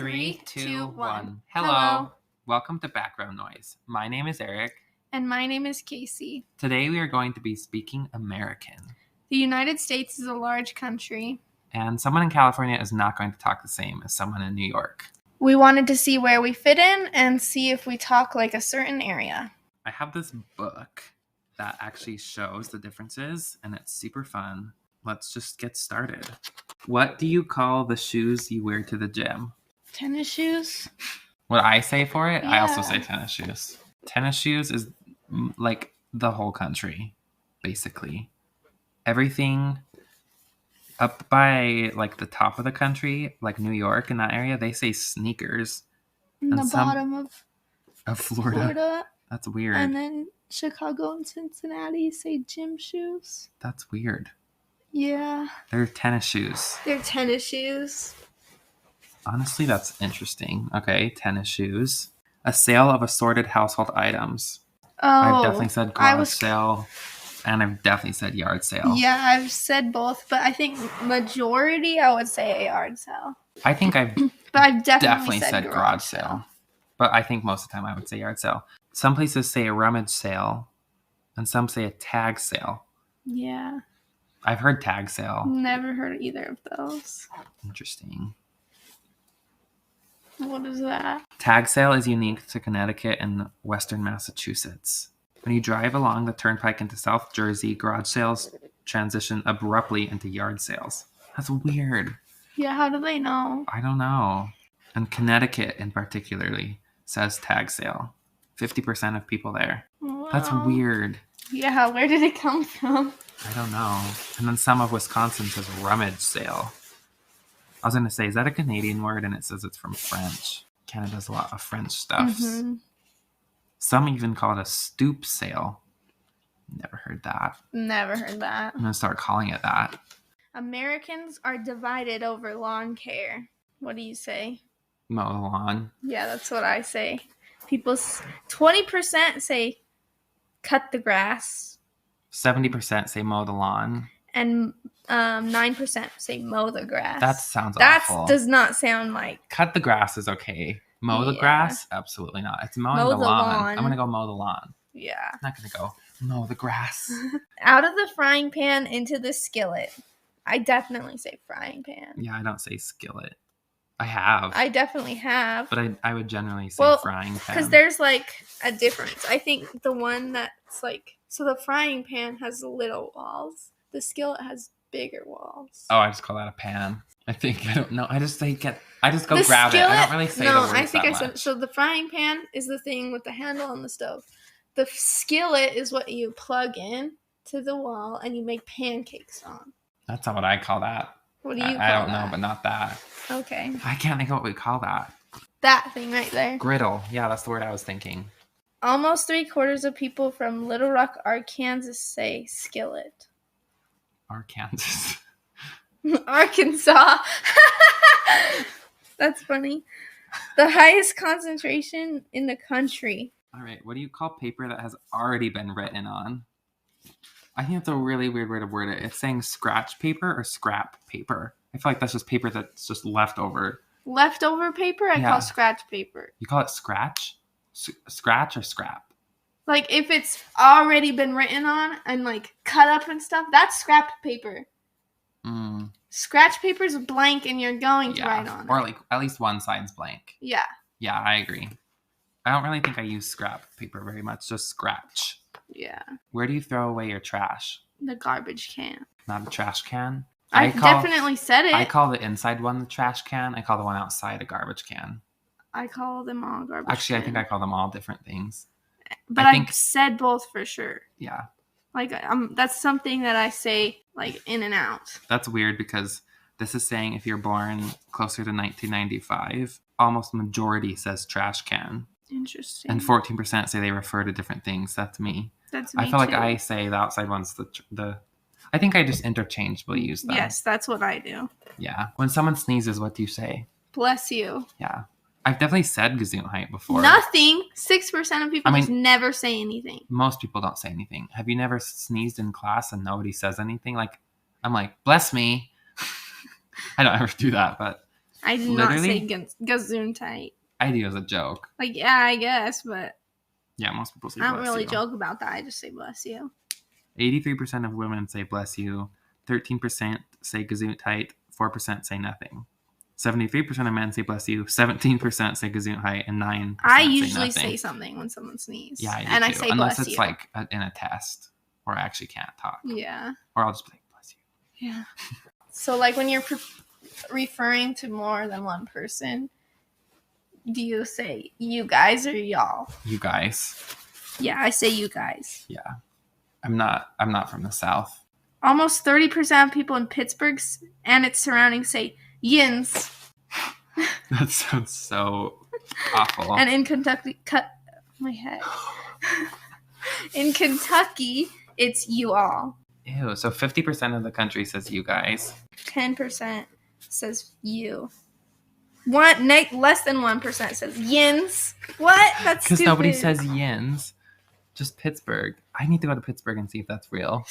3, 2, 1. Hello. Welcome to Background Noise. My name is Eric. And my name is Casey. Today we are going to be speaking American. The United States is a large country. And someone in California is not going to talk the same as someone in New York. We wanted to see where we fit in and see if we talk like a certain area. I have this book that actually shows the differences, and it's super fun. Let's just get started. What do you call the shoes you wear to the gym? Tennis shoes? What I say for it, I also Yeah. say tennis shoes. Tennis shoes is like the whole country, basically. Everything up by like the top of the country, like New York in that area, they say sneakers. In the bottom of Florida. That's weird. And then Chicago and Cincinnati say gym shoes. That's weird. Yeah. They're tennis shoes. They're tennis shoes. Honestly, that's interesting. Okay, tennis shoes. A sale of assorted household items. Oh. I've definitely said garage sale, and I've definitely said yard sale. Yeah, I've said both, but I think majority I would say a yard sale. I think I've But I've definitely said garage sale. But I think most of the time I would say yard sale. Some places say a rummage sale, and some say a tag sale. Yeah. I've heard tag sale. Never heard of either of those. Interesting. What is that? Tag sale is unique to Connecticut and western Massachusetts. When you drive along the turnpike into South Jersey, garage sales transition abruptly into yard sales. That's weird. Yeah, how do they know? I don't know. And Connecticut in particularly says tag sale. 50% of people there. Wow. That's weird. Yeah, where did it come from? I don't know. And then some of Wisconsin says rummage sale. I was going to say, is that a Canadian word? And it says it's from French. Canada does a lot of French stuff. Mm-hmm. Some even call it a stoop sale. Never heard that. Never heard that. I'm going to start calling it that. Americans are divided over lawn care. What do you say? Mow the lawn. Yeah, that's what I say. 20% say cut the grass. 70% say mow the lawn. And 9% say mow the grass. That sounds awful. That does not sound like... Cut the grass is okay. Mow the grass? Absolutely not. It's mowing the lawn. I'm going to go mow the lawn. Yeah. I'm not going to go mow the grass. Out of the frying pan into the skillet. I definitely say frying pan. Yeah, I don't say skillet. I have. I definitely have. But I would generally say frying pan. Because there's like a difference. I think the one that's like... So the frying pan has little walls. The skillet has bigger walls. Oh, I just call that a pan. I think, I don't know. I just go The grab skillet, it. I don't really say the words I think that I said, much. so the frying pan is the thing with the handle on the stove. The skillet is what you plug in to the wall and you make pancakes on. That's not what I call that. What do you call I don't that? know, but not that. Okay. I can't think of what we call that. That thing right there. Griddle. Yeah, that's the word I was thinking. Almost 3/4 of people from Little Rock, Arkansas say skillet. Arkansas. Arkansas. That's funny. The highest concentration in the country. All right. What do you call paper that has already been written on? I think that's a really weird way to word it. It's saying scratch paper or scrap paper. I feel like that's just paper that's just left over. Leftover paper? I call scratch paper. You call it scratch? Scratch or scrap? Like, if it's already been written on and, like, cut up and stuff, that's scrapped paper. Scratch paper's blank and you're going to write on it. Or, like, at least one side's blank. Yeah. Yeah, I agree. I don't really think I use scrap paper very much, just scratch. Yeah. Where do you throw away your trash? The garbage can. Not a trash can? I definitely said it. I call the inside one the trash can. I call the one outside a garbage can. I call them all garbage Actually, can. I think I call them all different things. But I've said both for sure. Yeah. Like, that's something that I say, like, in and out. That's weird because this is saying if you're born closer to 1995, almost majority says trash can. Interesting. And 14% say they refer to different things. That's me. That's me, I feel like too. I say the outside one's the... I think I just interchangeably use them. Yes, that's what I do. Yeah. When someone sneezes, what do you say? Bless you. Yeah. I've definitely said Gesundheit before. Nothing. 6% of people just never say anything. Most people don't say anything. Have you never sneezed in class and nobody says anything? Like, I'm like, bless me. I don't ever do that, but I did not say Gesundheit. I do as a joke. Like, yeah, I guess, but yeah, most people say I bless don't really you. joke about that. I just say bless you. 83% of women say bless you. 13% say Gesundheit. 4% say nothing. 73% of men say bless you. 17% say Gesundheit, and 9% I say usually nothing. say something when someone sneezes. Yeah, I do and too. I say unless bless it's you. like in a test where I actually can't talk. Yeah. Or I'll just be like bless you. Yeah. So like when you're referring to more than one person, do you say you guys or y'all? You guys. Yeah, I say you guys. Yeah. I'm not from the South. Almost 30% of people in Pittsburgh and its surroundings say yins. That sounds so awful. And in Kentucky, my head. In Kentucky, it's you all. Ew, so 50% of the country says you guys. 10% says you. Less than 1% says yins. What? That's stupid. Because nobody says yins. Just Pittsburgh. I need to go to Pittsburgh and see if that's real.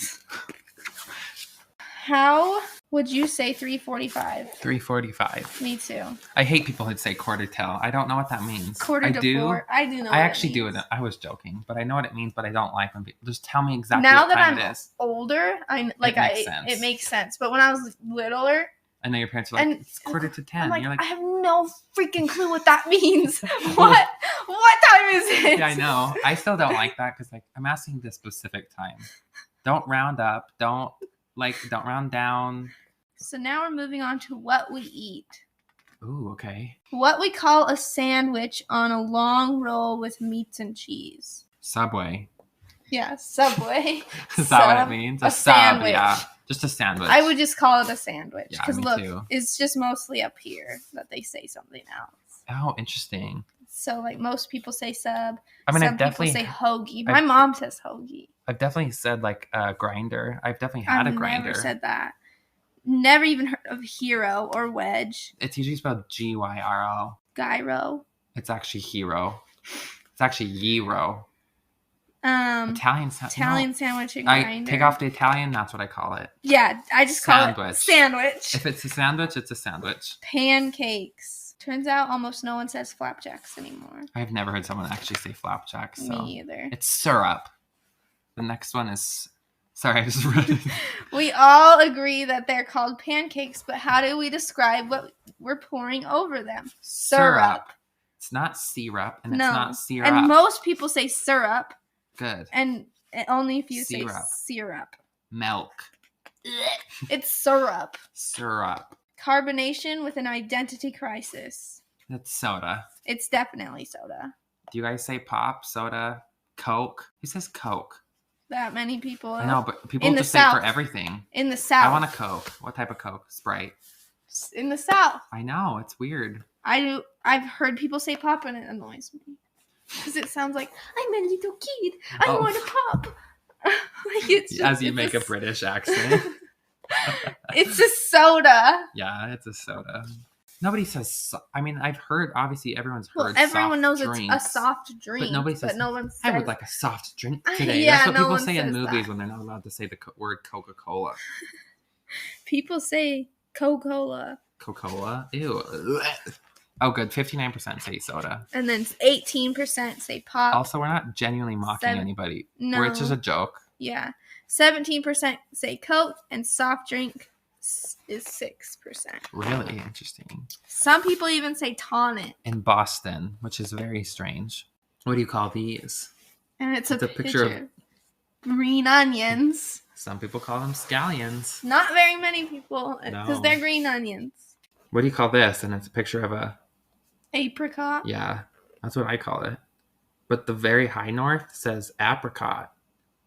How would you say 3:45? 3:45. Me too. I hate people who say quarter till. I don't know what that means. Quarter to 4. I do know. I actually do it. I was joking, but I know what it means. But I don't like when people just tell me exactly now what time that it is. I'm older, it makes sense. But when I was littler, I know your parents are like, it's quarter to 10. I'm like, You're like, I have no freaking clue what that means. What time is it? Yeah, I know. I still don't like that because like I'm asking the specific time. Don't round up. Don't round down. So now we're moving on to what we eat. Ooh, okay. What we call a sandwich on a long roll with meats and cheese. Subway. Yeah, Subway. Is that what it means? A sandwich. Yeah. Just a sandwich. I would just call it a sandwich. Yeah, because me too. It's just mostly up here that they say something else. Oh, interesting. So like most people say sub. I mean, Some people say hoagie. My mom says hoagie. I've definitely said like a grinder. I've definitely had a grinder. I've never said that. Never even heard of hero or wedge. It's usually spelled Gyro. Gyro. It's actually hero. It's actually gyro. Italian sandwich and grinder. I take off the Italian. That's what I call it. Yeah, I just call it sandwich. If it's a sandwich, it's a sandwich. Pancakes. Turns out almost no one says flapjacks anymore. I've never heard someone actually say flapjacks. So. Me either. It's syrup. The next one is... Sorry, I just read it. We all agree that they're called pancakes, but how do we describe what we're pouring over them? Syrup. It's not syrup, and it's not syrup. And most people say syrup. Good. And only if you say syrup. Milk. It's syrup. Syrup. Carbonation with an identity crisis. That's soda. It's definitely soda. Do you guys say pop, soda, Coke? Who says Coke? That many people. I know, but people just say it for everything. In the South. I want a Coke. What type of Coke? Sprite. In the South. I know. It's weird. I've heard people say pop and it annoys me. Because it sounds like, I'm a little kid. I want a pop. Like it's just, as you make a British accent. It's a soda. Yeah, it's a soda. Nobody says. I mean, I've heard. Obviously, everyone's heard. Well, everyone knows drinks, it's a soft drink, but nobody says. But no one says, I would like a soft drink today. Yeah, That's what no people one say in movies that. when they're not allowed to say the word Coca-Cola. People say Coca-Cola. Coca-Cola. Ew. Oh, good. 59% say soda. And then 18% say pop. Also, we're not genuinely mocking anybody. No. It's just a joke. Yeah. 17% say Coke, and soft drink is 6%. Really interesting. Some people even say tonic. In Boston, which is very strange. What do you call these? And it's a picture of green onions. Some people call them scallions. Not very many people, because they're green onions. What do you call this? And it's a picture of a... Apricot? Yeah, that's what I call it. But the very high north says apricot.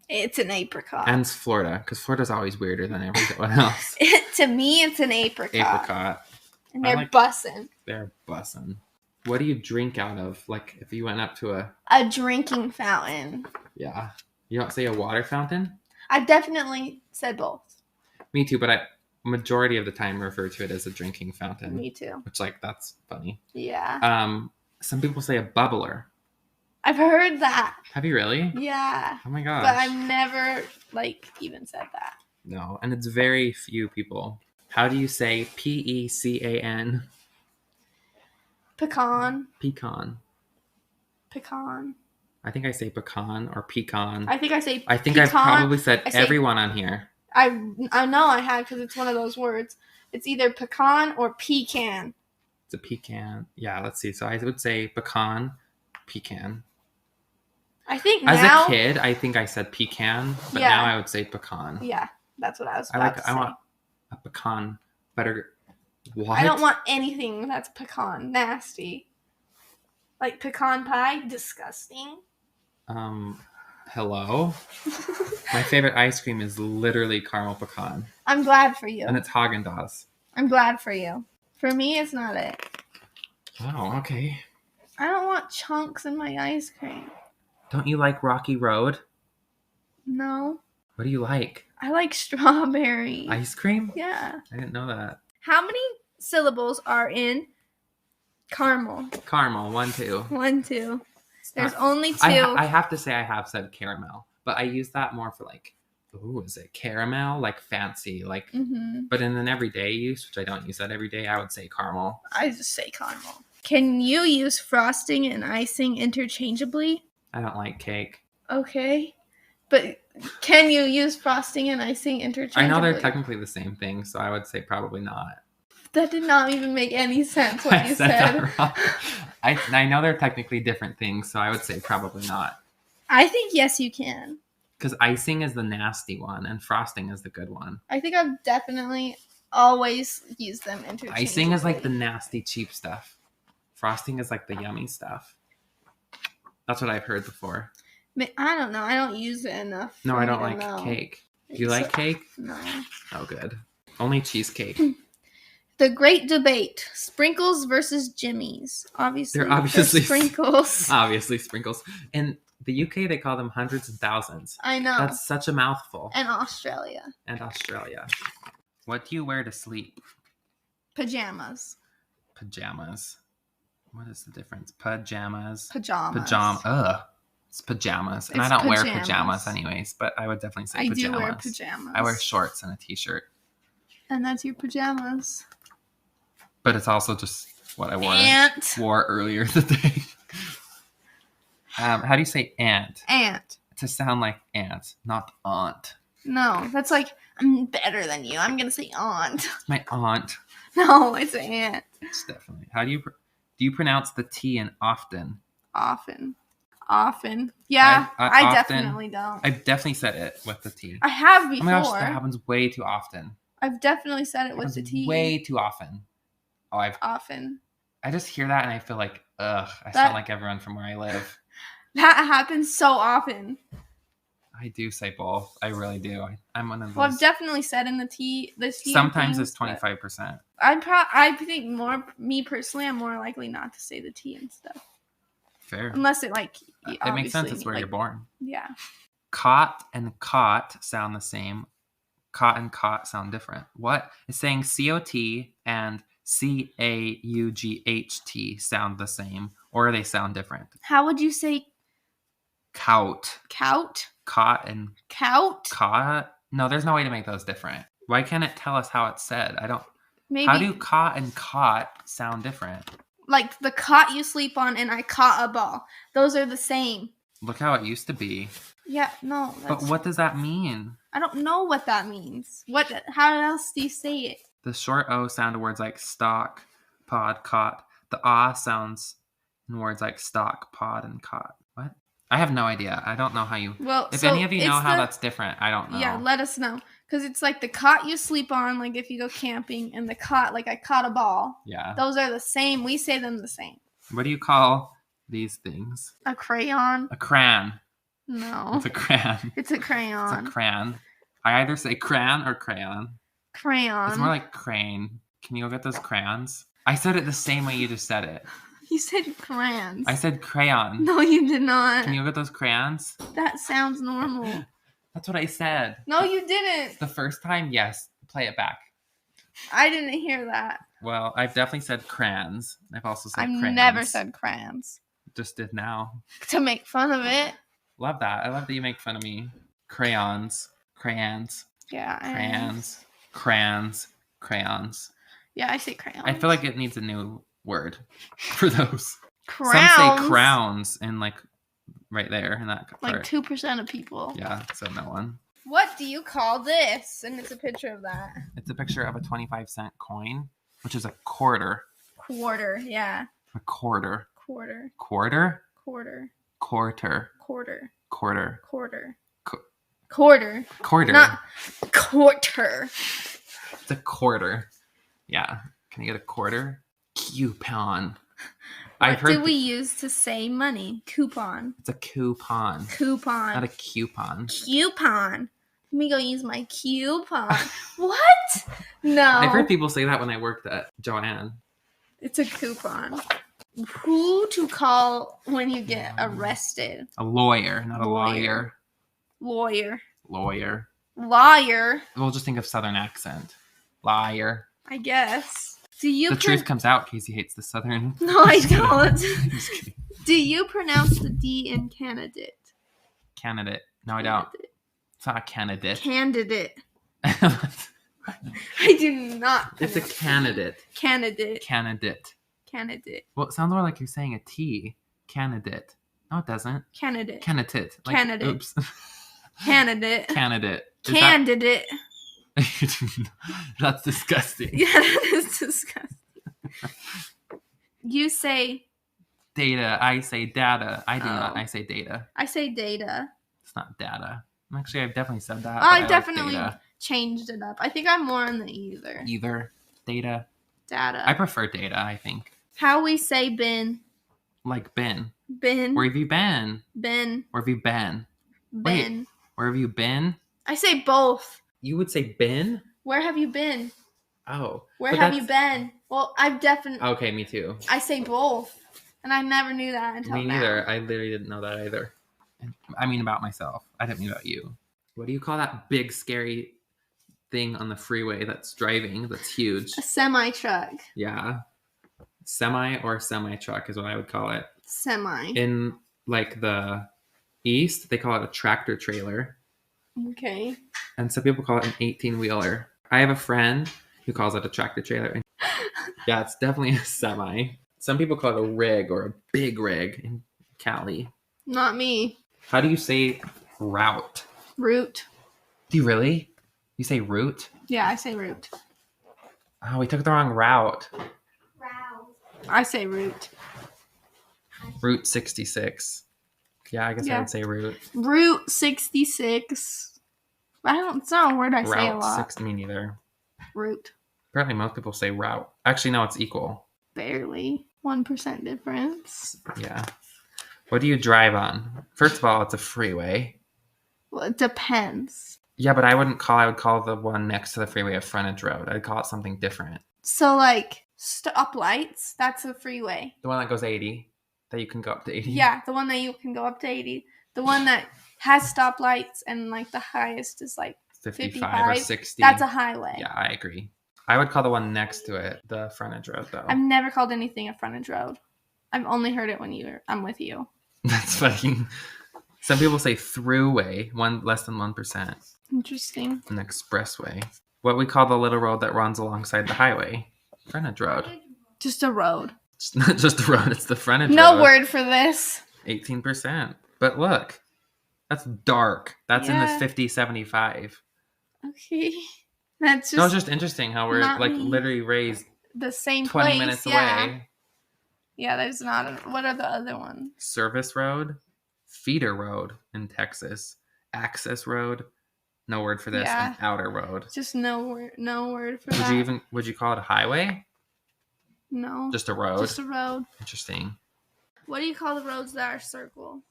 It's an apricot. And it's Florida, because Florida's always weirder than everyone else. To me, it's an apricot. Apricot. And they're bussin'. They're bussin'. What do you drink out of? Like, if you went up to a drinking fountain. Yeah. You don't say a water fountain? I definitely said both. Me too, but I majority of the time refer to it as a drinking fountain. Me too. Which, like, that's funny. Yeah. Some people say a bubbler. I've heard that. Have you really? Yeah. Oh my gosh. But I've never, even said that. No, and it's very few people. How do you say Pecan? Pecan. Pecan. Pecan. I think I say pecan or pecan. I think I say I think pecan. I've probably said I say, everyone on here. I know I have because it's one of those words. It's either pecan or pecan. It's a pecan. Yeah, let's see. So I would say pecan, pecan. I think as now, a kid, I think I said pecan, but Yeah. now I would say pecan. Yeah, that's what I was about to say. I want a pecan better. What? I don't want anything that's pecan. Nasty. Like pecan pie? Disgusting. Hello? My favorite ice cream is literally caramel pecan. I'm glad for you. And it's Haagen-Dazs. I'm glad for you. For me, it's not it. Oh, okay. I don't want chunks in my ice cream. Don't you like Rocky Road? No. What do you like? I like strawberry. Ice cream? Yeah. I didn't know that. How many syllables are in caramel? Caramel, 1, 2. 1, 2. There's only 2. I have to say I have said caramel, but I use that more for like, ooh, is it caramel? Like fancy, like. Mm-hmm. But in an everyday use, which I don't use that every day, I would say caramel. I just say caramel. Can you use frosting and icing interchangeably? I don't like cake. Okay. But can you use frosting and icing interchangeably? I know they're technically the same thing, so I would say probably not. That did not even make any sense what you said. I know they're technically different things, so I would say probably not. I think yes, you can. Because icing is the nasty one, and frosting is the good one. I think I've definitely always used them interchangeably. Icing is like the nasty, cheap stuff. Frosting is like the yummy stuff. That's what I've heard before. I don't know. I don't use it enough. No, I don't like cake. Do you like cake? No. Oh, good. Only cheesecake. The great debate: sprinkles versus jimmies. Obviously, they're obviously sprinkles. Obviously sprinkles. In the UK, they call them hundreds and thousands. I know. That's such a mouthful. And Australia. What do you wear to sleep? Pajamas. What is the difference? Pajamas. Ugh. It's pajamas. And I don't wear pajamas anyways, but I would definitely say pajamas. I do wear pajamas. I wear shorts and a t-shirt. And that's your pajamas. But it's also just what I wore earlier today. How do you say aunt? Aunt. To sound like aunt, not aunt. No, that's like, I'm better than you. I'm going to say aunt. It's my aunt. No, it's aunt. It's definitely. How do you pronounce the T in often? Often. Yeah, I often, definitely don't. I've definitely said it with the T. I have before. Oh my gosh, that happens way too often. I've definitely said it with the T. Way too often. Often. I just hear that and I feel like, ugh, I sound like everyone from where I live. That happens so often. I do say both. I really do. I'm one of those. Well, I've definitely said in the T. Sometimes it's 25%. I think me personally, I'm more likely not to say the T and stuff. Fair. Unless it makes sense. It's where you're born. Yeah. Cot and cot sound the same. Cot and cot sound different. What? It's saying COT and CAUGHT sound the same, or they sound different. How would you say Cout? Cout? Cot and cout? Cot? No, there's no way to make those different. Why can't it tell us how it's said? I don't. Maybe. How do cot and cot sound different? Like the cot you sleep on and I caught a ball. Those are the same. Look how it used to be. Yeah, no. But what does that mean? I don't know what that means. How else do you say it? The short O sound in words like stock, pod, cot. The ah sounds in words like stock, pod, and cot. What? I have no idea. I don't know how you... Well, if any of you know how that's different, I don't know. Yeah, let us know. Because it's like the cot you sleep on, like if you go camping, and the cot, like I caught a ball. Yeah. Those are the same. We say them the same. What do you call these things? A crayon. A crayon. No. It's a crayon. It's a crayon. It's a crayon. I either say crayon or crayon. Crayon. It's more like crane. Can you go get those crayons? I said it the same way you just said it. You said crayons. I said crayon. No, you did not. Can you go get those crayons? That sounds normal. That's what I said. No, you didn't. The first time, yes. Play it back. I didn't hear that. Well, I've definitely said crayons. I've also said crayons. I've never said crayons. Just did now. To make fun of it. Love that. I love that you make fun of me. Crayons. Crayons. Yeah. Crayons. Crayons. Crayons. Yeah, I say crayons. I feel like it needs a new word for those. Crowns. Some say crowns and like right there in that part. Like 2% of people. Yeah, so no one. What do you call this? And it's a picture of that. It's a picture of a 25-cent coin, which is a quarter. Quarter, yeah. A quarter. Quarter. Quarter? Quarter. Quarter. Quarter. Quarter. Quarter. Qu- Quarter. Quarter. Not quarter. It's a quarter. Yeah. Can you get a quarter? Coupon. What do we use to say money? Coupon. It's a coupon. Coupon. Not a coupon. Coupon. Let me go use my coupon. What? No. I've heard people say that when I worked at Joanne. It's a coupon. Who to call when you get arrested? A lawyer, not a lawyer. Lawyer. Lawyer. Liar. We'll just think of Southern accent. Liar. I guess. Do you? The truth comes out. Casey hates the Southern. No, I don't. Just kidding. Do you pronounce the D in candidate? Candidate. No, I don't. It's not a candidate. Candidate. I do not. It's a candidate. Candidate. Candidate. Candidate. Well, it sounds more like you're saying a T. Candidate. No, it doesn't. Candidate. Candidate. Like, candidate. Oops. Candidate. Candidate. Candidate. That's disgusting. Yeah, that is disgusting. You say data. I say data. I do not. Oh. I say data. I say data. It's not data. Actually, I've definitely said that. Oh, I definitely changed it up. I think I'm more on the either. Either. Data. Data. I prefer data, I think. How we say been. Like been. Been. Where have you been? Been. Where have you been? Been. Wait, where have you been? I say both. You would say been? Where have you been? Oh. Where have you been? Well, I've definitely... Okay, me too. I say both. And I never knew that until now. Me neither. I literally didn't know that either. I mean about myself. I didn't mean about you. What do you call that big, scary thing on the freeway that's driving that's huge? A semi-truck. Yeah. Semi or semi-truck is what I would call it. Semi. In, like, the East, they call it a tractor trailer. Okay. And some people call it an 18-wheeler. I have a friend who calls it a tractor trailer. And yeah, it's definitely a semi. Some people call it a rig or a big rig in Cali. Not me. How do you say route? Route. Do you really? You say route? Yeah, I say route. Oh, we took the wrong route. I say route. Route 66. Yeah, I guess I would say route. Route 66. It's not a word I say a lot. Route 6, me neither. Route. Apparently most people say route. Actually, no, it's equal. Barely. 1% difference. Yeah. What do you drive on? First of all, it's a freeway. Well, it depends. Yeah, but I would call the one next to the freeway a frontage road. I'd call it something different. So, like, stoplights, that's a freeway. The one that goes 80, that you can go up to 80? Yeah, the one that you can go up to 80. The one that has stoplights and, like, the highest is, like, 55 or 60. That's a highway. Yeah, I agree. I would call the one next to it the frontage road, though. I've never called anything a frontage road. I've only heard it when I'm with you. That's fucking... Some people say throughway, less than 1%. Interesting. An expressway. What we call the little road that runs alongside the highway. Frontage road. Just a road. It's not just a road, it's the frontage road. No word for this. 18%. But look, that's dark. That's in the 50-75. Okay. That's just... No, it's just interesting how we're literally raised the same 20 place. minutes away. Yeah, there's not... What are the other ones? Service road. Feeder road in Texas. Access road. No word for this. Yeah. And outer road. Just no word for that. Would you call it a highway? No. Just a road? Just a road. Interesting. What do you call the roads that are circle?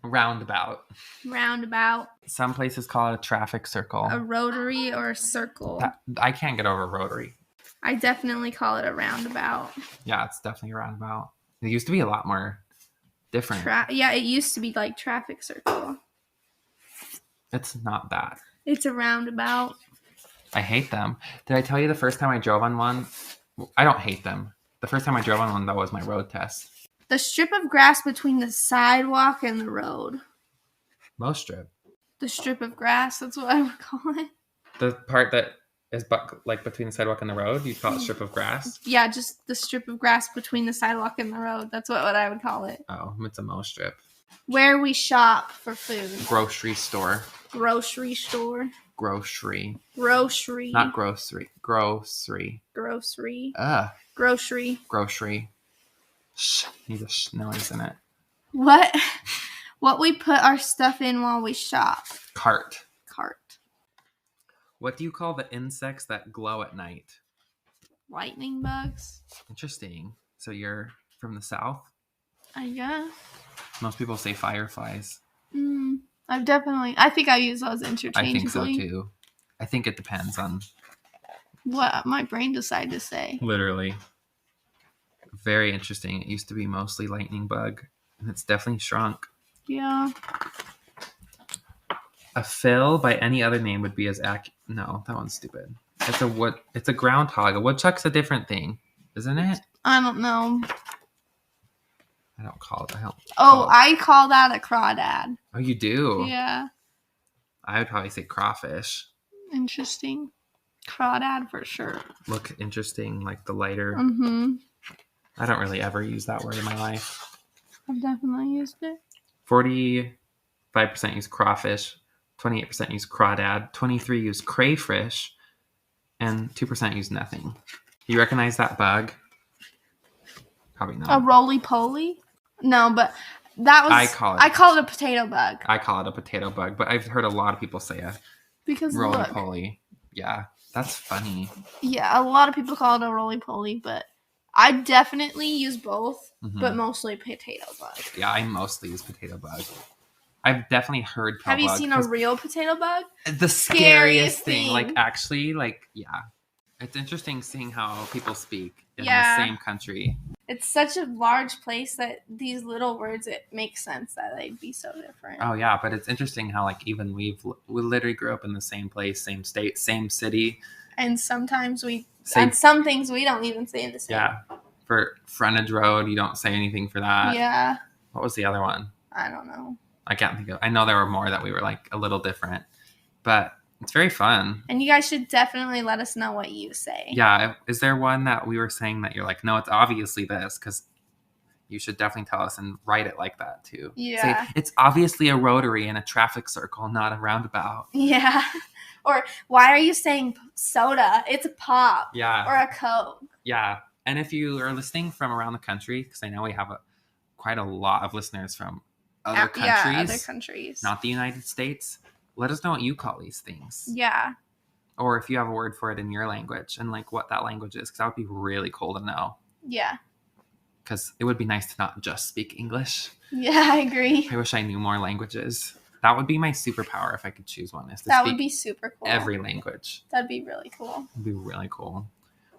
Roundabout. Roundabout. Some places call it a traffic circle. A rotary or a circle. I can't get over rotary. I definitely call it a roundabout. Yeah, it's definitely a roundabout. It used to be a lot more different. Yeah, it used to be like traffic circle. It's not that. It's a roundabout. I hate them. Did I tell you the first time I drove on one? I don't hate them. The first time I drove on one, that was my road test. The strip of grass between the sidewalk and the road. Most strip. The strip of grass, that's what I would call it. The part that Is like between the sidewalk and the road? You'd call it strip of grass? Yeah, just the strip of grass between the sidewalk and the road. That's what I would call it. Oh, it's a mow strip. Where we shop for food. Grocery store. Grocery store. Grocery. Grocery. Not grocery. Grocery. Grocery. Grocery. Grocery. Shh. Need a noise in it. What we put our stuff in while we shop. Cart. What do you call the insects that glow at night? Lightning bugs. Interesting. So you're from the south? I guess. Most people say fireflies. I think I use those interchangeably. I think so too. I think it depends on what my brain decided to say. Literally. Very interesting. It used to be mostly lightning bug, and it's definitely shrunk. Yeah. A fill by any other name would be as No, that one's stupid. It's a groundhog. A woodchuck's a different thing, isn't it? I don't know. I don't call it. I call that a crawdad. Oh, you do? Yeah. I would probably say crawfish. Interesting. Crawdad for sure. Look interesting, like the lighter. Mm-hmm. I don't really ever use that word in my life. I've definitely used it. 45% use crawfish, 28% use crawdad, 23% use crayfish, and 2% use nothing. You recognize that bug? Probably not. A roly-poly? No, but that was... I call it a potato bug. I call it a potato bug, but I've heard a lot of people say a roly-poly. Yeah, that's funny. Yeah, a lot of people call it a roly-poly, but I definitely use both, but mostly potato bug. Yeah, I mostly use potato bug. I've definitely heard Have you seen a real potato bug? The scariest thing. Like, actually, yeah. It's interesting seeing how people speak in the same country. It's such a large place that these little words, it makes sense that they'd be so different. Oh, yeah, but it's interesting how, like, even we literally grew up in the same place, same state, same city. And sometimes and some things we don't even say the same. Yeah. For frontage road, you don't say anything for that. Yeah. What was the other one? I don't know. I can't think of. I know there were more that we were like a little different, but it's very fun. And you guys should definitely let us know what you say. Yeah. Is there one that we were saying that you're like, no, it's obviously this? Because you should definitely tell us and write it like that too. Yeah. Say, it's obviously a rotary in a traffic circle, not a roundabout. Yeah. Or why are you saying soda? It's a pop. Yeah. Or a Coke. Yeah. And if you are listening from around the country, because I know we have quite a lot of listeners from other countries. Yeah, other countries. Not the United States. Let us know what you call these things. Yeah. Or if you have a word for it in your language and like what that language is, because that would be really cool to know. Yeah. Because it would be nice to not just speak English. Yeah, I agree. I wish I knew more languages. That would be my superpower if I could choose one. Is to that speak would be super cool. Every language. That'd be really cool. It'd be really cool.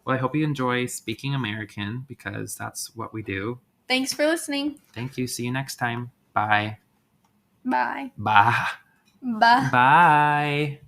Well, I hope you enjoy speaking American because that's what we do. Thanks for listening. Thank you. See you next time. Bye. Bye. Bye. Bye. Bye.